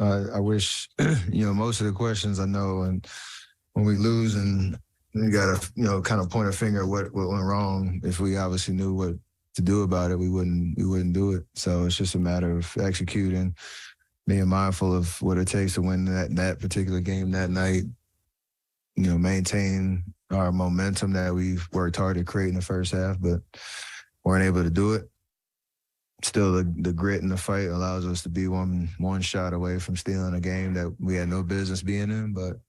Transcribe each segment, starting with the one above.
I wish, most of the questions I know, and when we lose and we got to, kind of point a finger at what went wrong. If we obviously knew what to do about it, we wouldn't do it. So it's just a matter of executing, being mindful of what it takes to win that particular game that night. Maintain our momentum that we've worked hard to create in the first half, but weren't able to do it. Still, the grit in the fight allows us to be one shot away from stealing a game that we had no business being in. But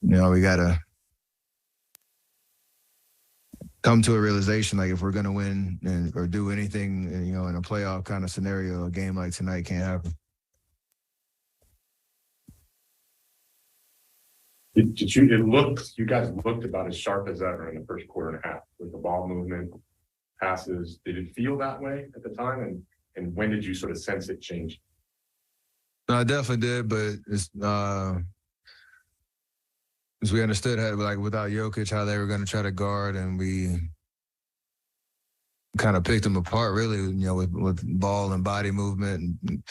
we gotta come to a realization, like, if we're gonna win or do anything, in a playoff kind of scenario, a game like tonight can't happen. You guys looked about as sharp as ever in the first quarter and a half with the ball movement, passes. Did it feel that way at the time? And when did you sort of sense it change? No, I definitely did, but it's as we understood how, like, without Jokic, how they were going to try to guard, and we kind of picked them apart, really, with ball and body movement. And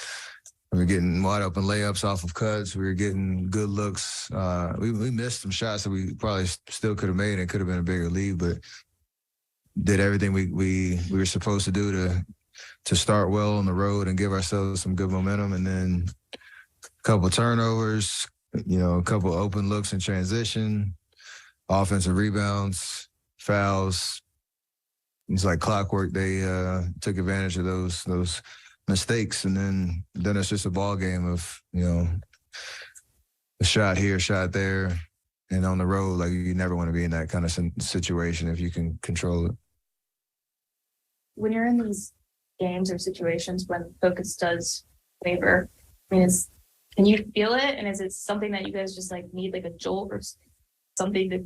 we were getting wide open layups off of cuts. We were getting good looks. We missed some shots that we probably still could have made and could have been a bigger lead, but did everything we were supposed to do to start well on the road and give ourselves some good momentum. And then a couple turnovers, a couple open looks in transition, offensive rebounds, fouls. It's like clockwork. They took advantage of those mistakes, and then it's just a ball game of, a shot here, shot there, and on the road, like, you never want to be in that kind of situation if you can control it. When you're in these games or situations when focus does waver, I mean, can you feel it? And is it something that you guys just like need, like a jolt or something to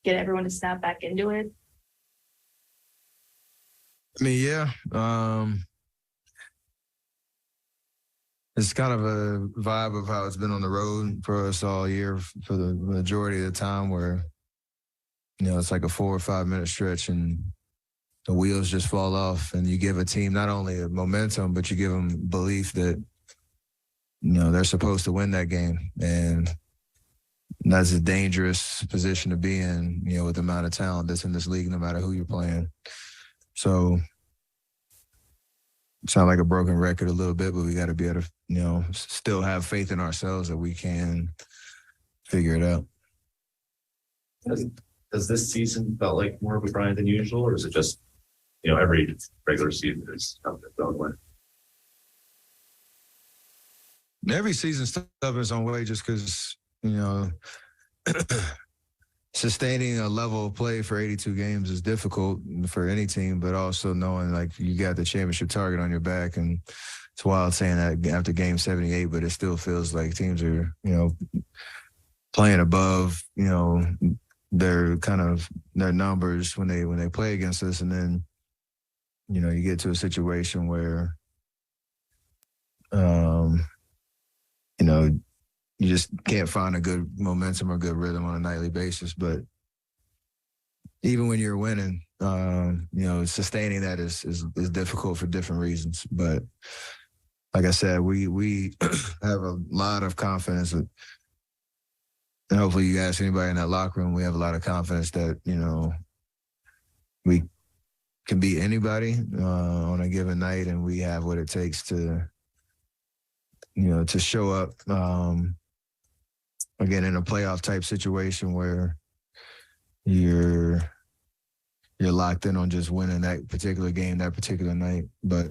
get everyone to snap back into it? I mean, yeah. It's kind of a vibe of how it's been on the road for us all year for the majority of the time, where, it's like a 4 or 5 minute stretch and the wheels just fall off, and you give a team not only a momentum, but you give them belief that, they're supposed to win that game. And that's a dangerous position to be in, with the amount of talent that's in this league, no matter who you're playing. So sound like a broken record a little bit, but we got to be able to, still have faith in ourselves that we can figure it out. Has this season felt like more of a grind than usual, or is it just, every regular season is kind of its own way? Every season's tough in its own way, just because, sustaining a level of play for 82 games is difficult for any team, but also knowing, like, you got the championship target on your back. And it's wild saying that after game 78, but it still feels like teams are, playing above, their numbers when they play against us. And then, you get to a situation where, you just can't find a good momentum or good rhythm on a nightly basis. But even when you're winning, sustaining that is difficult for different reasons. But like I said, we have a lot of confidence that, and hopefully you ask anybody in that locker room, we have a lot of confidence that, we can beat anybody on a given night, and we have what it takes to show up, again, in a playoff type situation where you're locked in on just winning that particular game, that particular night. But